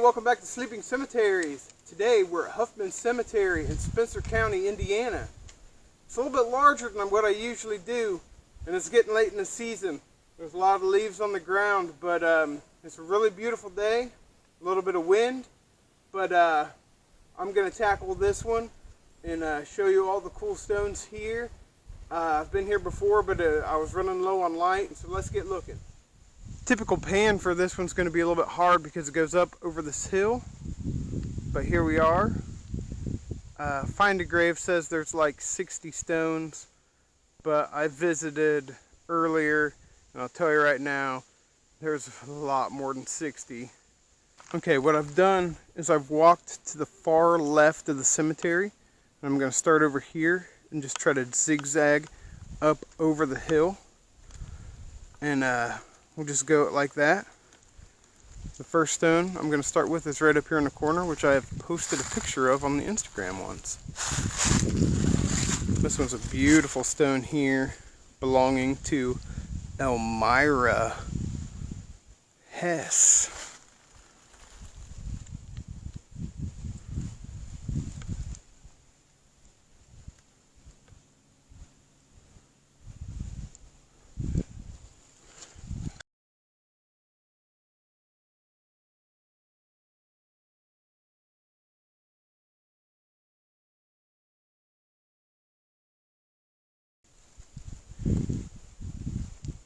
welcome back to Sleeping Cemeteries. Today we're at Huffman Cemetery in Spencer County, Indiana. It's a little bit larger than what I usually do, and it's getting late in the season. There's a lot of leaves on the ground, but it's a really beautiful day, a little bit of wind, but I'm going to tackle this one and show you all the cool stones here. I've been here before, but I was running low on light, so let's get looking. Typical pan for this one's going to be a little bit hard because it goes up over this hill, but here we are. Find a Grave says there's like 60 stones, but I visited earlier and I'll tell you right now there's a lot more than 60. Okay, what I've done is I've walked to the far left of the cemetery, and I'm going to start over here and just try to zigzag up over the hill, and we'll just go like that. The first stone I'm going to start with is right up here in the corner, which I have posted a picture of on the Instagram once. This one's a beautiful stone here, belonging to Elmira Hess.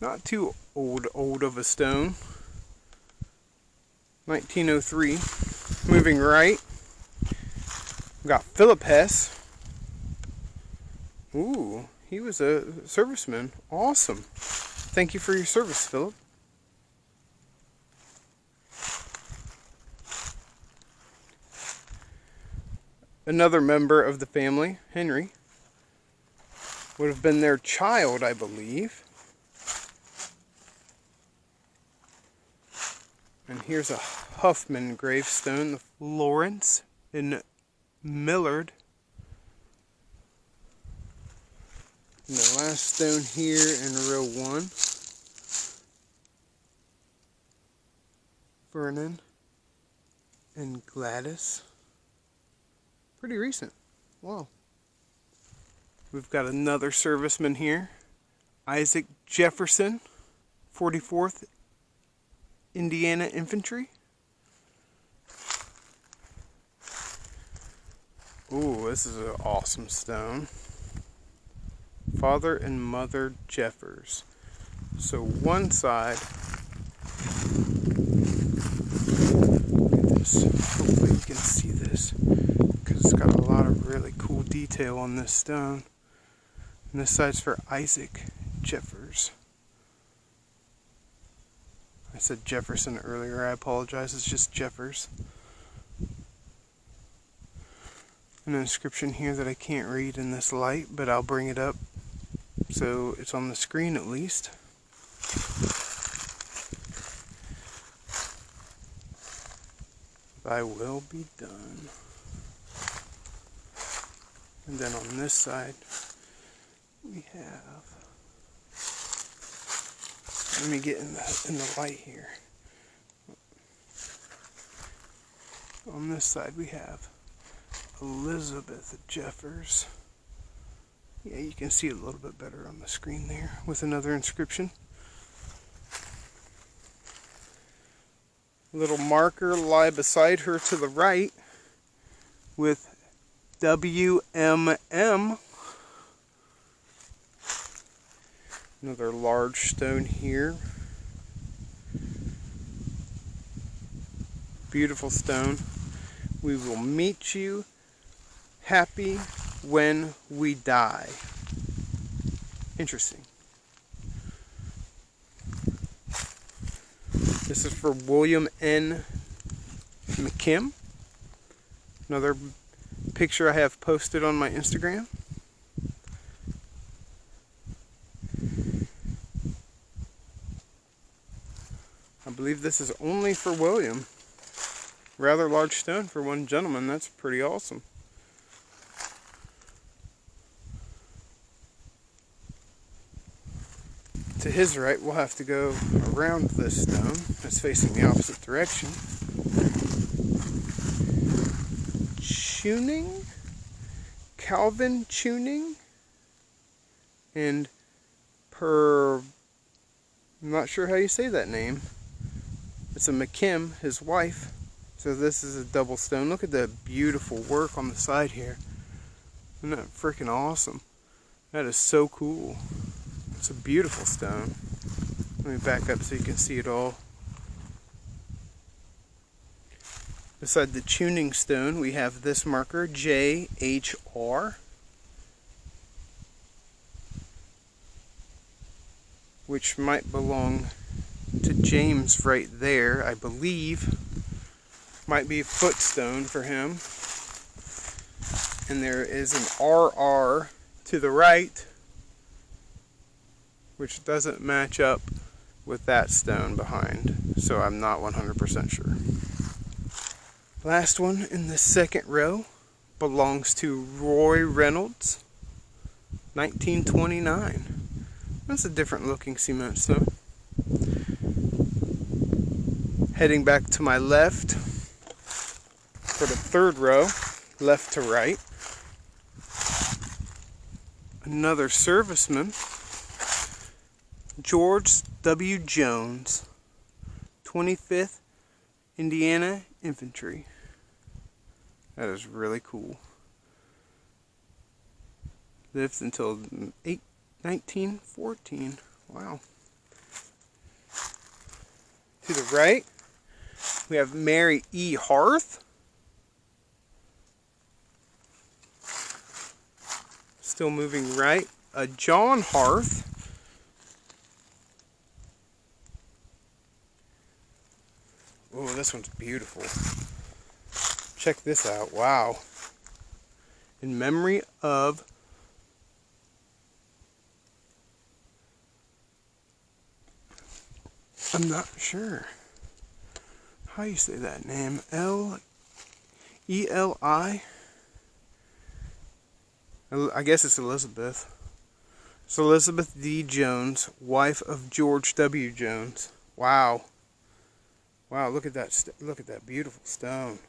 Not too old of a stone. 1903. Moving right, we got Philip Hess. Ooh, he was a serviceman. Awesome. Thank you for your service, Philip. Another member of the family, Henry, would have been their child, I believe. And here's a Huffman gravestone of Lawrence in Millard. And the last stone here in row 1. Vernon and Gladys. Pretty recent. Wow. We've got another serviceman here. Isaac Jefferson, 44th Indiana Infantry. Ooh, this is an awesome stone. Father and Mother Jeffers. So one side, look at this, hopefully you can see this, because it's got a lot of really cool detail on this stone. And this side's for Isaac Jeffers. I said Jefferson earlier, I apologize, it's just Jeffers. An inscription here that I can't read in this light, but I'll bring it up so it's on the screen at least. Thy will be done. And then on this side, we have, let me get in the light here. On this side we have Elizabeth Jeffers. Yeah, you can see it a little bit better on the screen there with another inscription. A little marker lie beside her to the right with WMM. Another large stone here. Beautiful stone. We will meet you happy when we die. Interesting. This is for William N. McKim. Another picture I have posted on my Instagram. I believe this is only for William. Rather large stone for one gentleman. That's pretty awesome. To his right, we'll have to go around this stone. It's facing the opposite direction. Calvin Tuning, and I'm not sure how you say that name. It's a McKim, his wife. So this is a double stone. Look at the beautiful work on the side here. Isn't that freaking awesome? That is so cool. It's a beautiful stone. Let me back up so you can see it all. Beside the tuning stone, we have this marker, JHR, which might belong to James right there, I believe. Might be a footstone for him. And there is an RR to the right, which doesn't match up with that stone behind, so I'm not 100% sure. Last one in the second row belongs to Roy Reynolds, 1929. That's a different looking cement stone. Heading back to my left for the third row, left to right. Another serviceman, George W. Jones, 25th Indiana Infantry. That is really cool. Lived until 1914. Wow. To the right, we have Mary E. Harth. Still moving right. John Harth. Oh, this one's beautiful. Check this out. Wow. In memory of I'm not sure how you say that name. Eli. I guess it's Elizabeth. It's Elizabeth D. Jones, wife of George W. Jones. Wow. Wow, look at that look at that beautiful stone.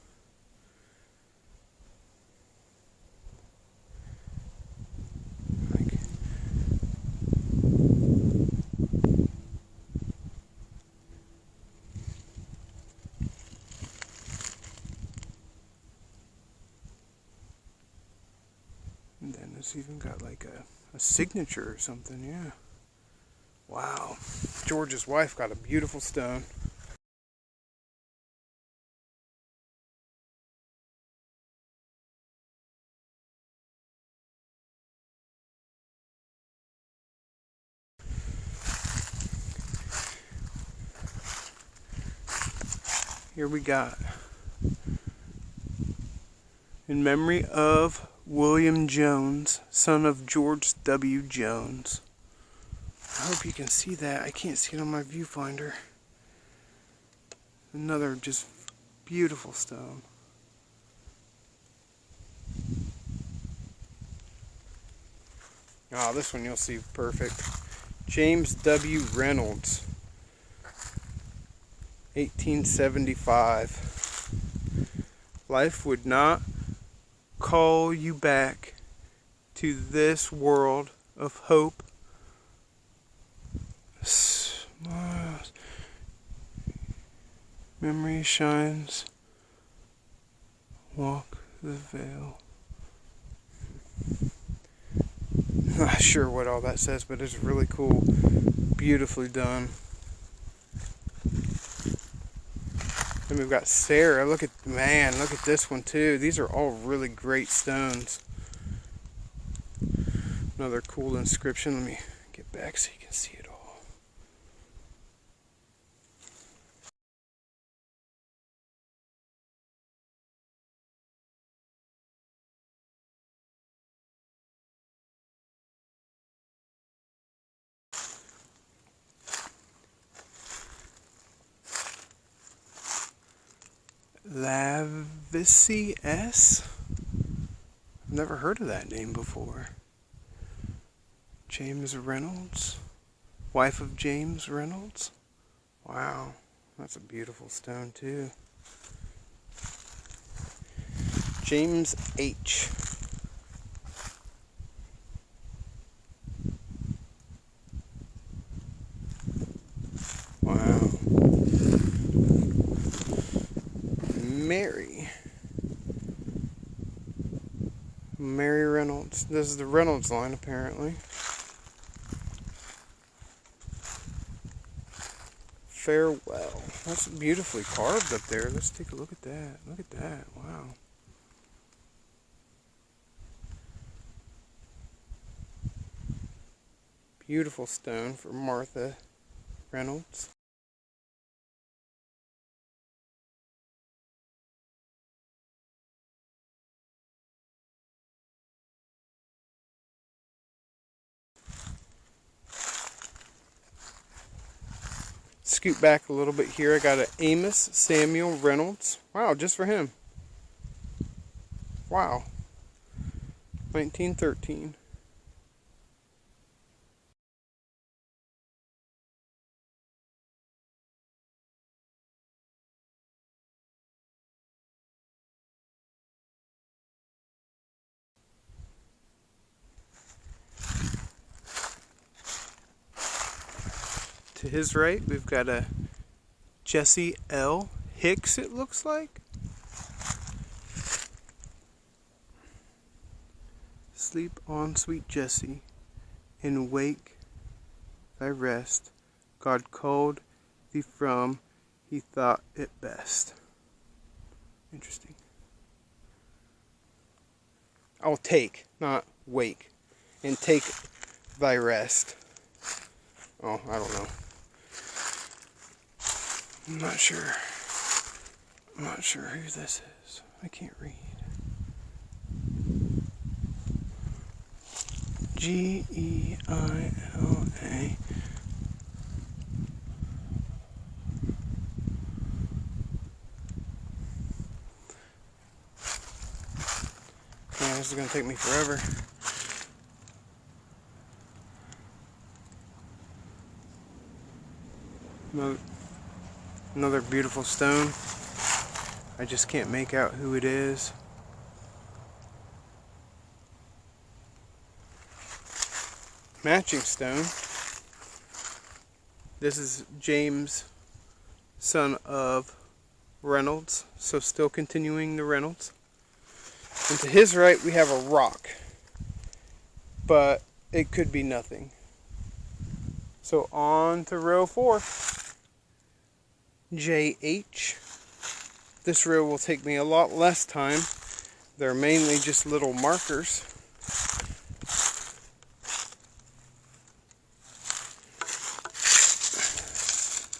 And then it's even got like a signature or something, yeah. Wow. George's wife got a beautiful stone. Here we got, in memory of William Jones, son of George W. Jones. I hope you can see that. I can't see it on my viewfinder. Another just beautiful stone. Oh, this one you'll see perfect. James W. Reynolds, 1875. Life would not call you back to this world of hope. Memory shines. Walk the veil. Not sure what all that says, but it's really cool. Beautifully done. Then we've got Sarah. Look at this one too. These are all really great stones. Another cool inscription. Let me get back so you can see it all. Lavisi S. I've never heard of that name before. James Reynolds, wife of James Reynolds. Wow, that's a beautiful stone too. James H. Wow. Mary Reynolds. This is the Reynolds line, apparently. Farewell. That's beautifully carved up there. Let's take a look at that. Look at that. Wow. Beautiful stone for Martha Reynolds. Scoot back a little bit here. I got an Amos Samuel Reynolds. Wow, just for him. Wow. 1913. To his right, we've got a Jesse L. Hicks, it looks like. Sleep on, sweet Jesse, and wake thy rest. God called thee from, he thought it best. Interesting. I'll take, not wake, and take thy rest. Oh, I don't know. I'm not sure. I'm not sure who this is. I can't read. Geila. Man, this is gonna take me forever. Another beautiful stone. I just can't make out who it is. Matching stone. This is James, son of Reynolds, so still continuing the Reynolds. And to his right we have a rock, but it could be nothing. So on to row 4. JH. This row will take me a lot less time. They're mainly just little markers.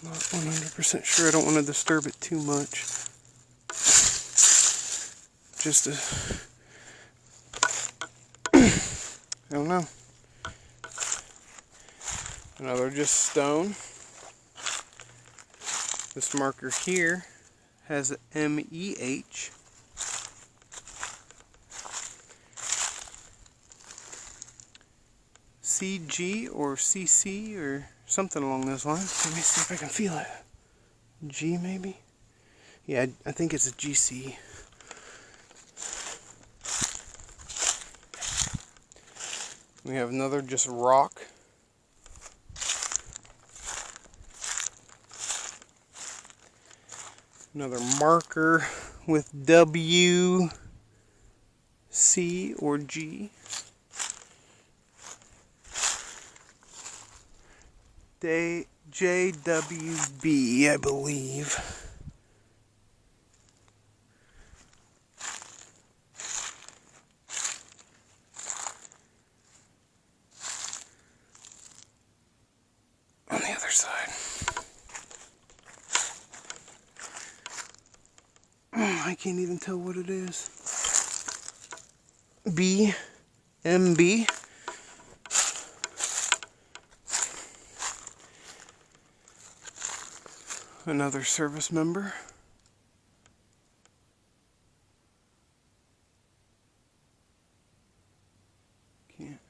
Not 100% sure. I don't want to disturb it too much. Just a... I don't know. Another just stone. This marker here has an MEH. CG or CC or something along those lines. Let me see if I can feel it. G maybe? Yeah, I think it's a GC. We have another just rock. Another marker with W, C, or G. JWB, I believe. On the other side. I can't even tell what it is. BMB. Another service member. Can't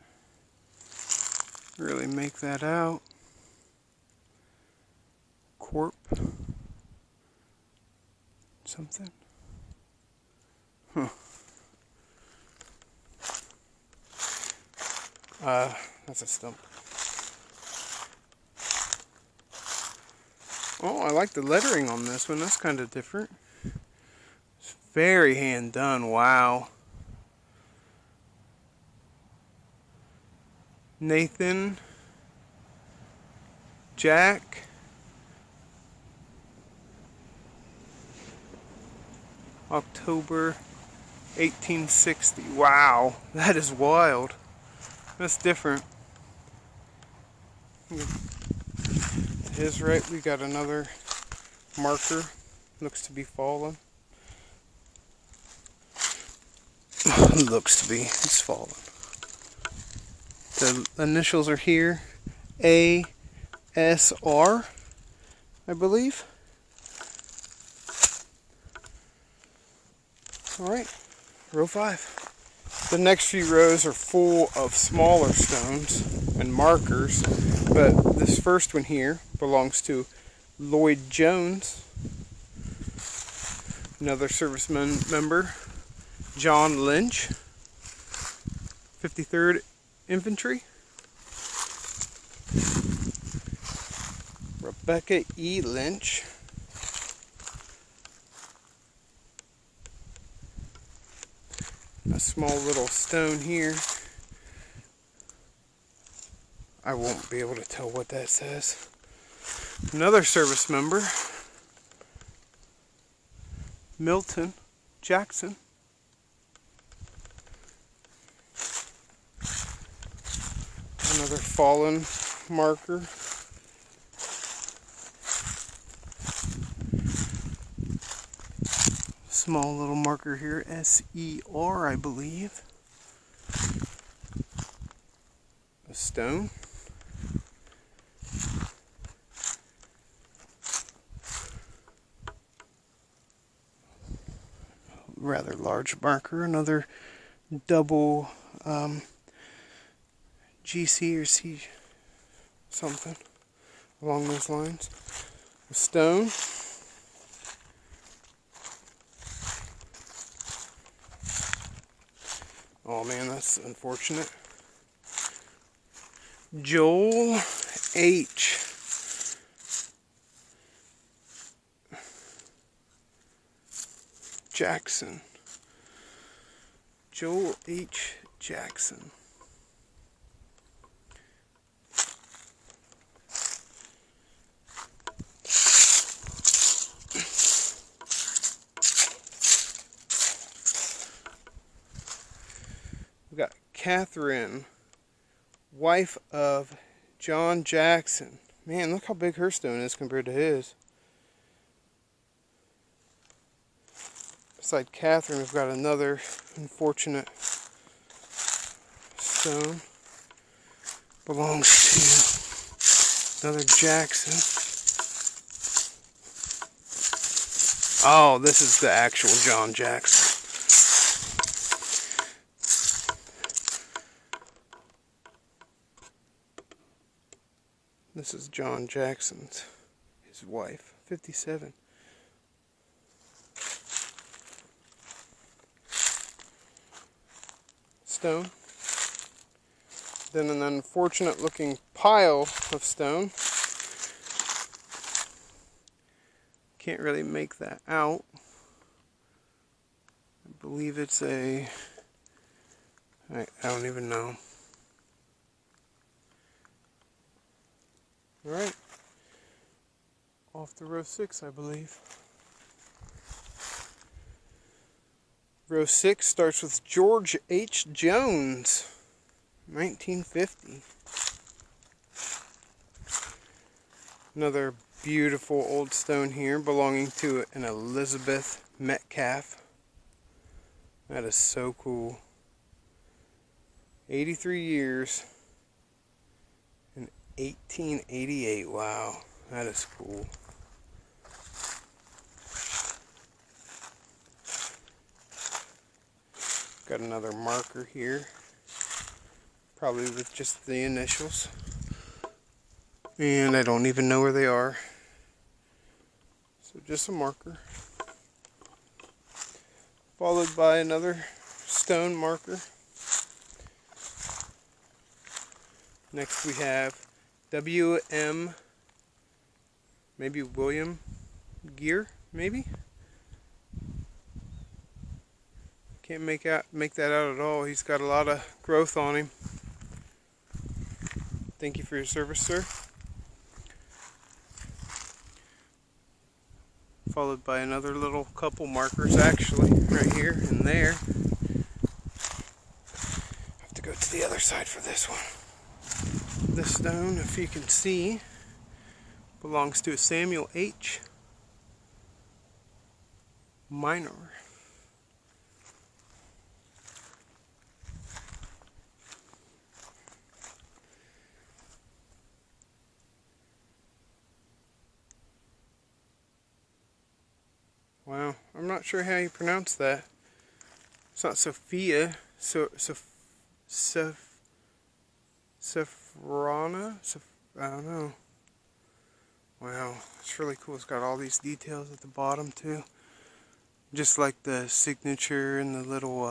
really make that out. Corp. Something. Huh. That's a stump. Oh, I like the lettering on this one. That's kind of different. It's very hand done. Wow. Nathan, Jack, October 1860. Wow, that is wild. That's different. To his right, we got another marker. Looks to be fallen. Looks to be. It's fallen. The initials are here. A.S.R. I believe. Alright, row 5. The next few rows are full of smaller stones and markers, but this first one here belongs to Lloyd Jones, another serviceman member, John Lynch, 53rd Infantry, Rebecca E. Lynch, a small little stone here. I won't be able to tell what that says. Another service member, Milton Jackson. Another fallen marker. Small little marker here, S.E.R. I believe. A stone. Rather large marker, another double GC or C something along those lines. A stone. Oh man, that's unfortunate. Joel H. Jackson. Joel H. Jackson. We got Catherine, wife of John Jackson. Man, look how big her stone is compared to his. Beside Catherine, we've got another unfortunate stone. Belongs to another Jackson. Oh, this is the actual John Jackson. This is John Jackson's, his wife, 57. Stone. Then an unfortunate looking pile of stone. Can't really make that out. I believe it's I don't even know. Alright. Off to row 6, I believe. Row 6 starts with George H. Jones, 1950. Another beautiful old stone here belonging to an Elizabeth Metcalf. That is so cool. 83 years in 1888. Wow, that is cool. Got another marker here, probably with just the initials, and I don't even know where they are, so just a marker, followed by another stone marker, Next we have W.M. maybe William Gear, maybe? Can't make that out at all. He's got a lot of growth on him. Thank you for your service, sir. Followed by another little couple markers, actually, right here and there. Have to go to the other side for this one. This stone, if you can see, belongs to a Samuel H. Minor. Wow, I'm not sure how you pronounce that. It's not Sophia, Sephrana? I don't know. Wow, it's really cool. It's got all these details at the bottom too. Just like the signature and the little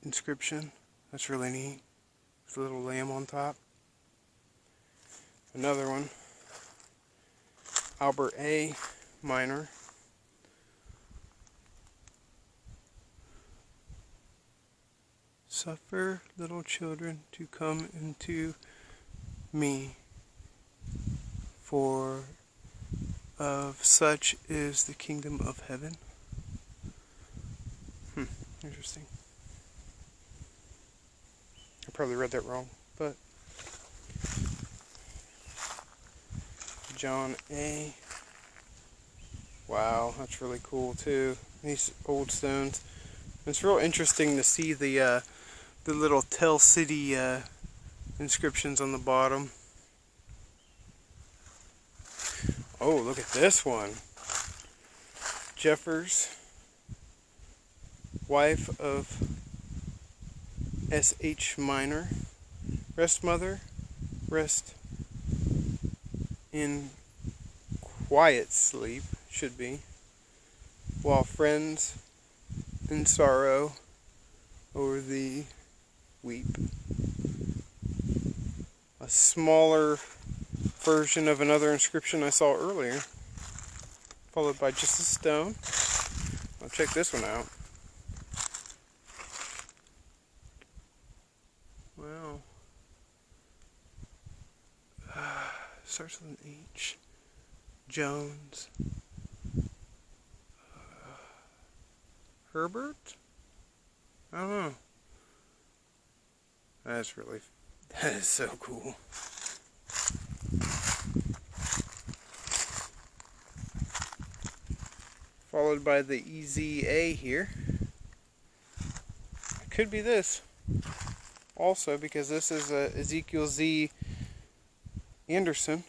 inscription. That's really neat. There's a little lamb on top. Another one. Albert A. Minor. Suffer little children to come into me, for of such is the kingdom of heaven. Interesting. I probably read that wrong, but John A. Wow, that's really cool too. These old stones. It's real interesting to see the little Tell City inscriptions on the bottom. Oh, look at this one. Jeffers, wife of S.H. Minor. Rest, mother, rest in quiet sleep, should be, while friends in sorrow over thee weep. A smaller version of another inscription I saw earlier, followed by just a stone. I'll check this one out. Wow. Starts with an H. Jones. Herbert? I don't know. That is so cool. Followed by the EZA here. It could be this also, because this is Ezekiel Z. Anderson.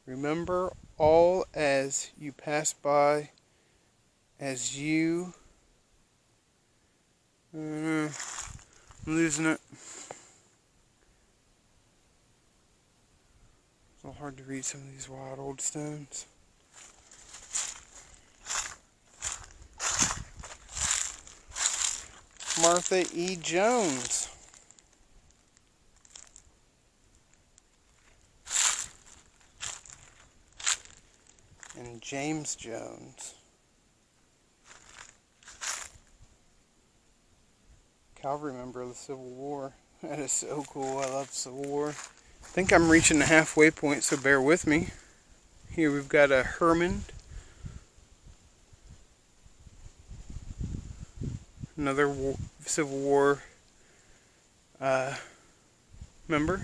Remember all as you pass by, as you... I'm losing it. It's a little hard to read some of these wild old stones. Martha E. Jones. And James Jones. Cavalry member of the Civil War. That is so cool. I love the Civil War. I think I'm reaching the halfway point, so bear with me. Here we've got a Herman. Another Civil War member.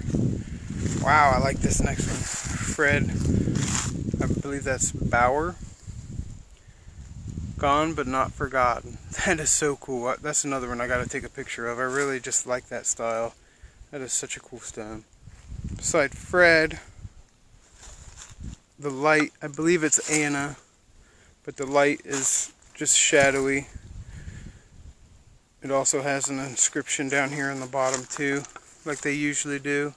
Wow, I like this next one. Fred, I believe that's Bauer. Gone but not forgotten. That is so cool. That's another one I gotta take a picture of. I really just like that style. That is such a cool stone. Beside Fred, the light, I believe it's Anna, but the light is just shadowy. It also has an inscription down here on the bottom too, like they usually do.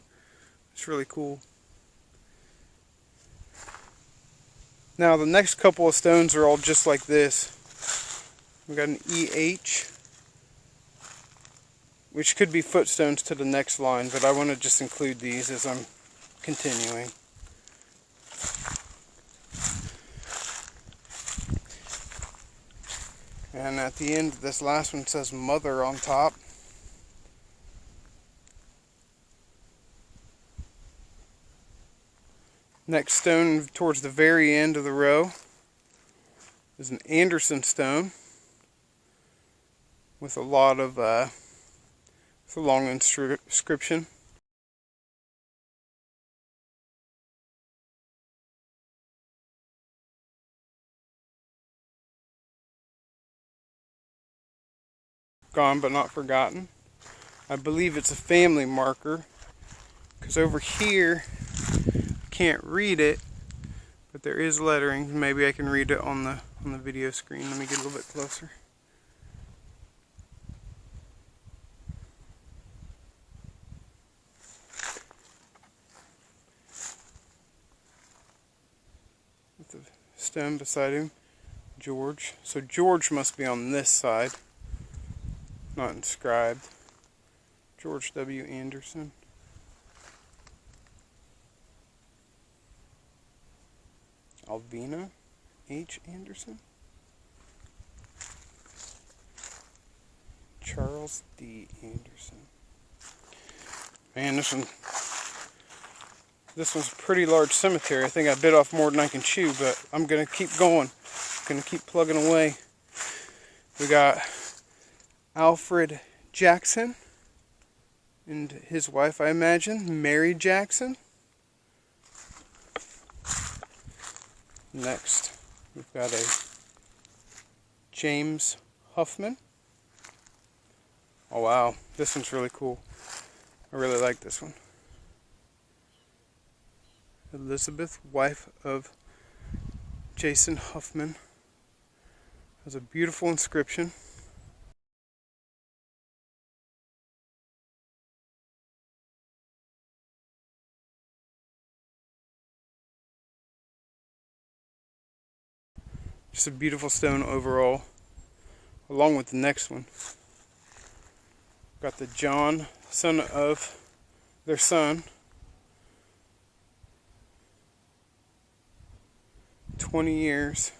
It's really cool. Now the next couple of stones are all just like this. We got an EH, which could be footstones to the next line, but I want to just include these as I'm continuing. And at the end, this last one says Mother on top. Next stone towards the very end of the row is an Anderson stone with a lot of with a long inscription. Gone but not forgotten. I believe it's a family marker, because over here I can't read it, but there is lettering. Maybe I can read it on the video screen. Let me get a little bit closer. With the stone beside him, George. So George must be on this side, not inscribed. George W. Anderson. Alvina H. Anderson. Charles D. Anderson. Man, this one's a pretty large cemetery. I think I bit off more than I can chew, but I'm gonna keep going. I'm gonna keep plugging away. We got Alfred Jackson and his wife, I imagine, Mary Jackson. Next, we've got a James Huffman. Oh wow, this one's really cool. I really like this one. Elizabeth, wife of Jason Huffman. Has a beautiful inscription. Just a beautiful stone overall, along with the next one. Got the John, son of their son. 20 years.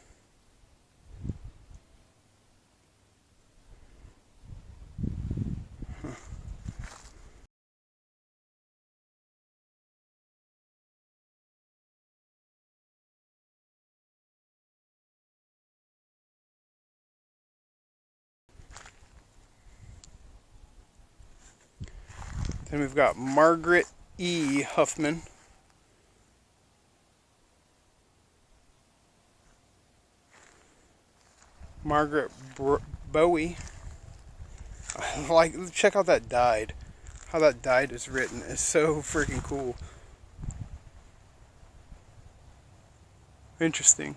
Then we've got Margaret E. Huffman. Margaret Bowie. Like, check out that dyed. How that dyed is written is so freaking cool. Interesting.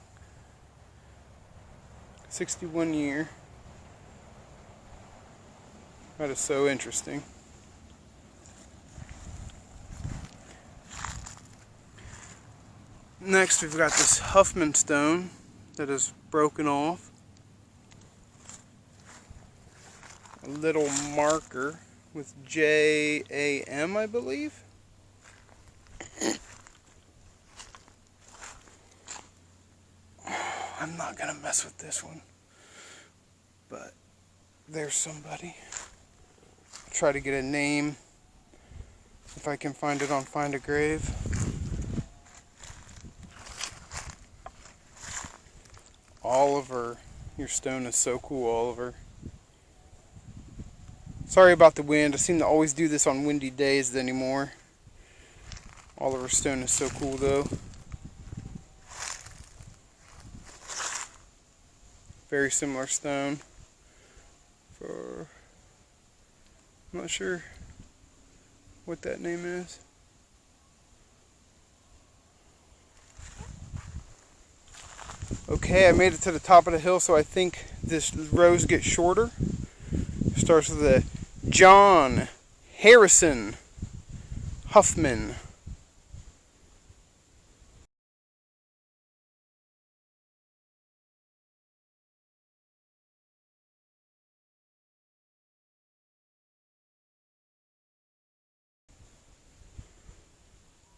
61 year. That is so interesting. Next, we've got this Huffman stone that is broken off. A little marker with JAM, I believe. I'm not gonna mess with this one, but there's somebody. I'll try to get a name if I can find it on Find a Grave. Oliver, your stone is so cool, Oliver. Sorry about the wind. I seem to always do this on windy days anymore. Oliver stone is so cool though. Very similar stone. I'm not sure what that name is. Okay, I made it to the top of the hill, so I think this rows get shorter. Starts with a John Harrison Huffman.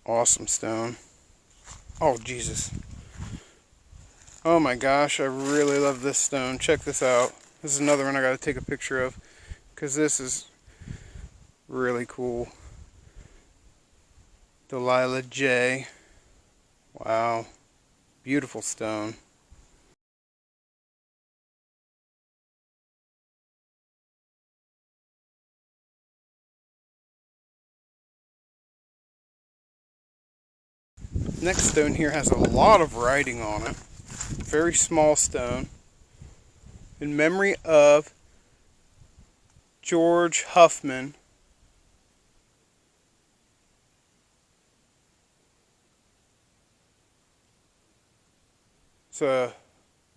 awesome stone. Oh, Jesus. Oh my gosh, I really love this stone. Check this out. This is another one I gotta take a picture of, because this is really cool. Delilah J. Wow. Beautiful stone. Next stone here has a lot of writing on it. Very small stone. In memory of George Huffman. It's a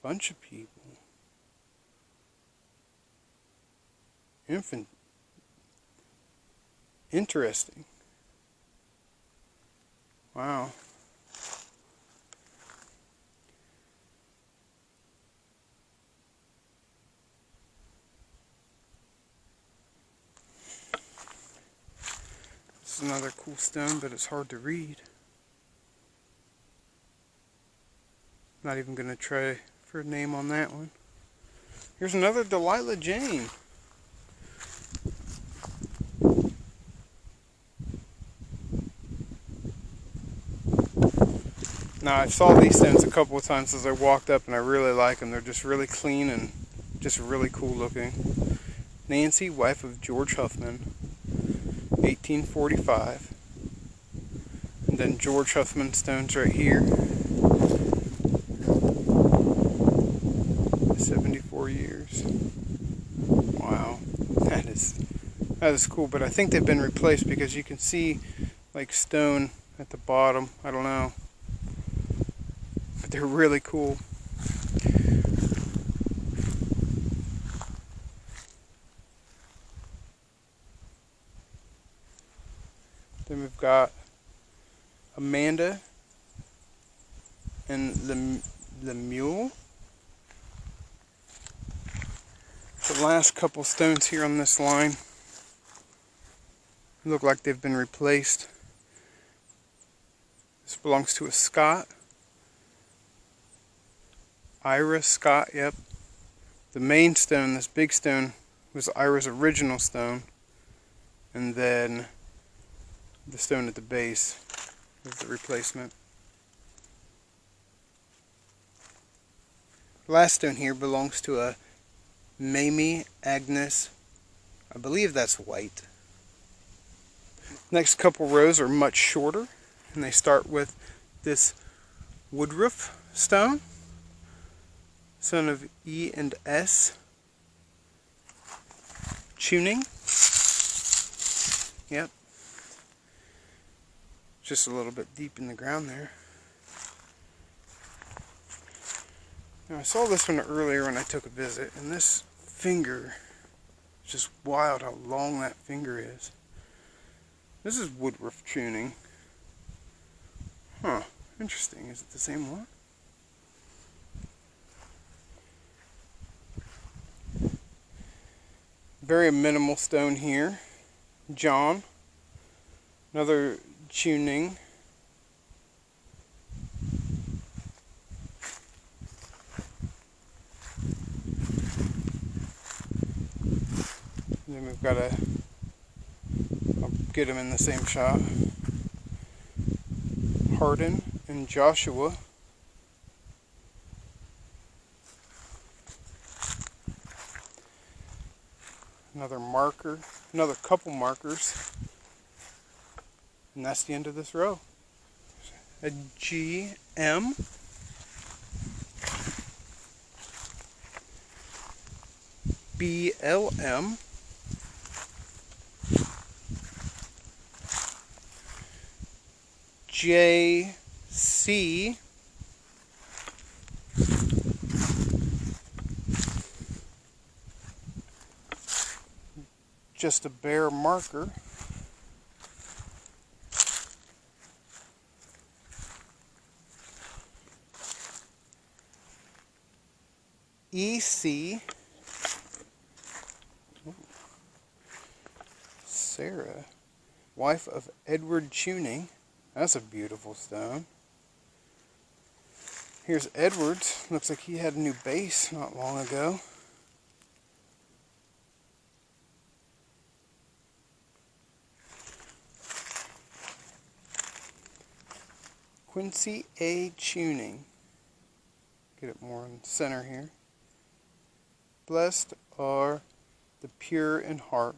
bunch of people. Interesting. Wow. This is another cool stone, but it's hard to read. Not even going to try for a name on that one. Here's another Delilah Jane. Now, I saw these stones a couple of times as I walked up, and I really like them. They're just really clean and just really cool looking. Nancy, wife of George Huffman, 1845. And then George Huffman stones right here. 74 years. Wow. That is cool, but I think they've been replaced because you can see like stone at the bottom. I don't know. But they're really cool. Then we've got Amanda and the mule. The last couple stones here on this line look like they've been replaced. This belongs to a Scott. Ira Scott, yep. The main stone, this big stone, was Ira's original stone. And then the stone at the base was the replacement. The last stone here belongs to a Mamie Agnes. I believe that's white. Next couple rows are much shorter, and they start with this Woodruff stone, son of E and S. Tuning. Yep. Just a little bit deep in the ground there. Now, I saw this one earlier when I took a visit, and this finger is just wild how long that finger is. This is Woodruff tuning. Huh, interesting. Is it the same one? Very minimal stone here. John. Another tuning. And then we've got I'll get them in the same shot. Hardin and Joshua. Another marker, another couple markers. And that's the end of this row. A GM. BLM. JC. Just a bare marker. EC. Sarah, wife of Edward Tuning, That's a beautiful stone. Here's Edwards. Looks like he had a new base not long ago. Quincy A. Tuning. Get it more in the center here. Blessed are the pure in heart,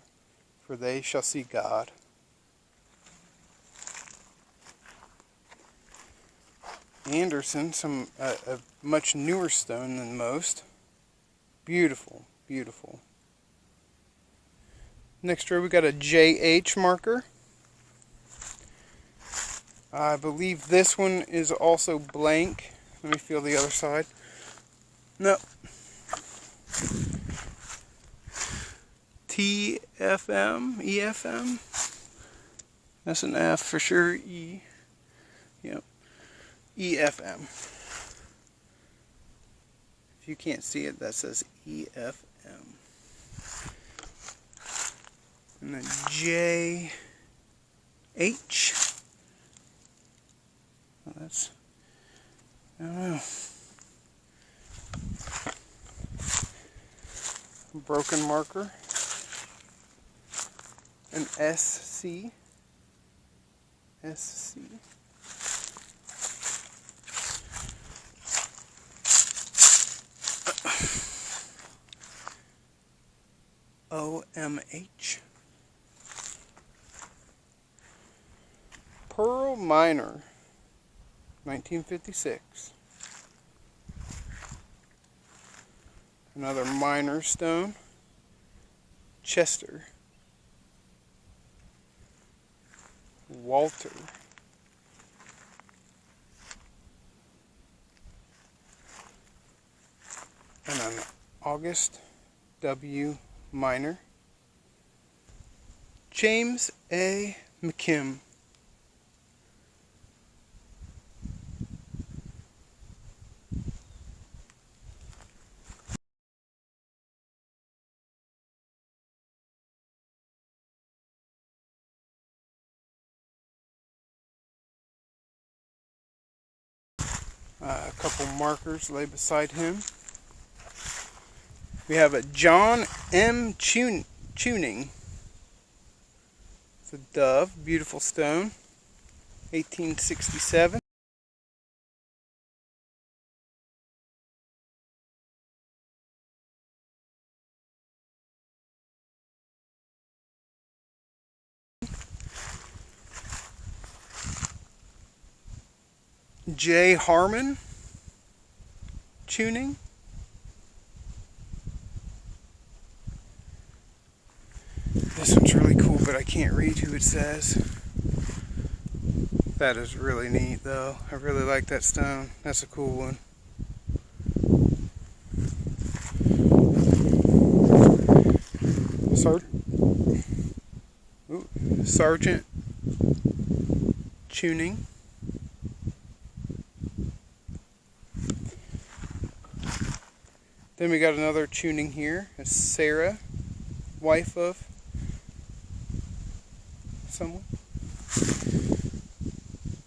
for they shall see God. Anderson, a much newer stone than most. Beautiful, beautiful. Next row we got a JH marker. I believe this one is also blank. Let me feel the other side. No. TFM, EFM. That's an F for sure. E. Yep. EFM. If you can't see it, that says EFM. And then JH. Well, that's, I don't know. Broken marker. An SC. SC. OMH. Pearl Minor, 1956. Another minor stone. Chester. Walter. And an August W. Minor. James A. McKim. A couple markers lay beside him. We have a John M. Tuning. It's a dove, beautiful stone, 1867. J. Harmon Tuning. This one's really cool, but I can't read who it says. That is really neat, though. I really like that stone. That's a cool one. Sergeant Tuning. Then we got another tuning here. It's Sarah, wife of someone.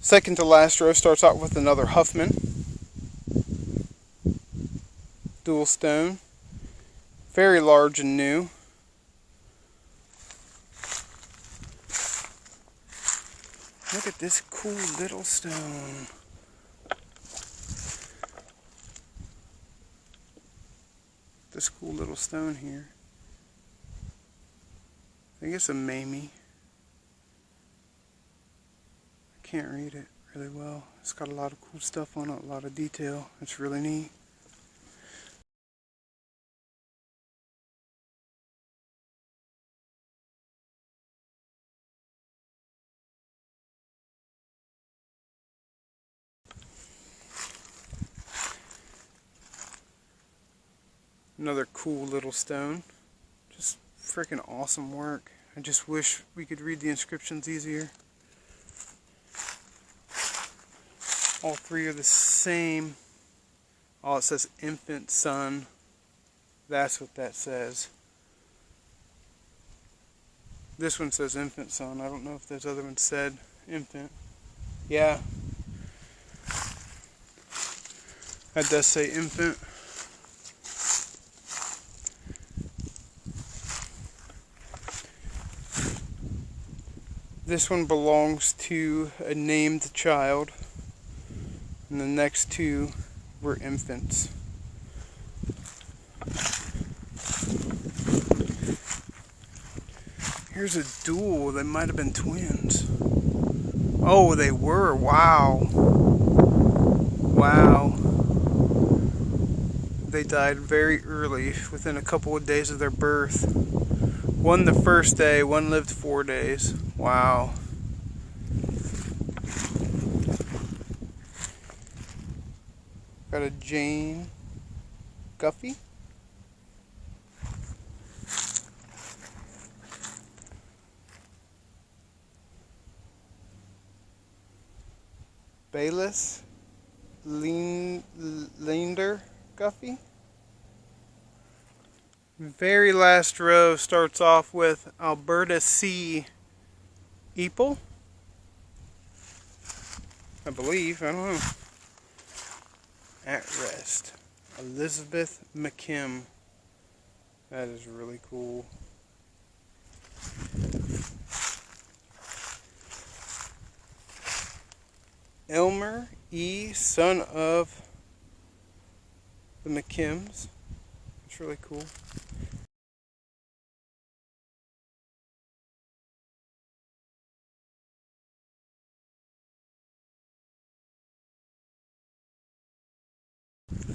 Second to last row starts out with another Huffman. Dual stone. Very large and new. Look at this cool little stone. This cool little stone here. I think it's a Mamie. I can't read it really well. It's got a lot of cool stuff on it, a lot of detail. It's really neat. Another cool little stone. Just freaking awesome work. I just wish we could read the inscriptions easier. All three are the same. Oh, it says infant son. That's what that says. This one says infant son. I don't know if those other ones said infant. Yeah. That does say infant. This one belongs to a named child, and the next two were infants. Here's a duel. They might have been twins. Oh, they were. Wow. Wow. They died very early, within a couple of days of their birth. One the first day, one lived 4 days. Wow. Got a Jane Guffey. Bayless Linder Guffey. Very last row starts off with Alberta C. Eaple. I believe, I don't know. At rest. Elizabeth McKim. That is really cool. Elmer E., son of the McKims. It's really cool.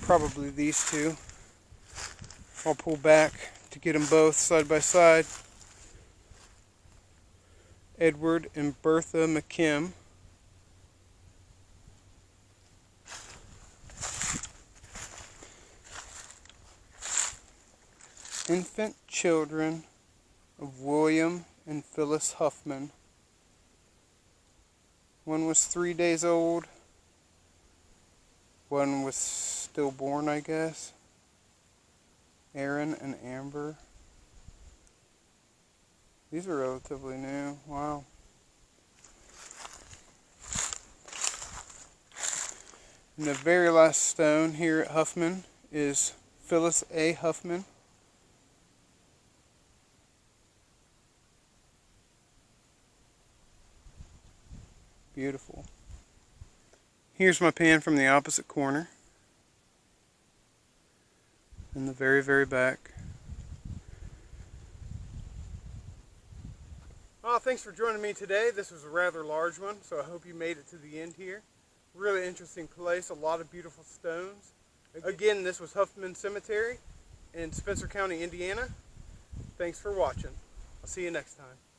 Probably these two. I'll pull back to get them both side by side. Edward and Bertha McKim. Infant children of William and Phyllis Huffman. One was 3 days old. One was stillborn, I guess. Aaron and Amber. These are relatively new. Wow. And the very last stone here at Huffman is Phyllis A. Huffman. Beautiful. Here's my pan from the opposite corner. In the very, very back. Well, thanks for joining me today. This was a rather large one, so I hope you made it to the end here. Really interesting place, a lot of beautiful stones. Again, this was Huffman Cemetery in Spencer County, Indiana. Thanks for watching. I'll see you next time.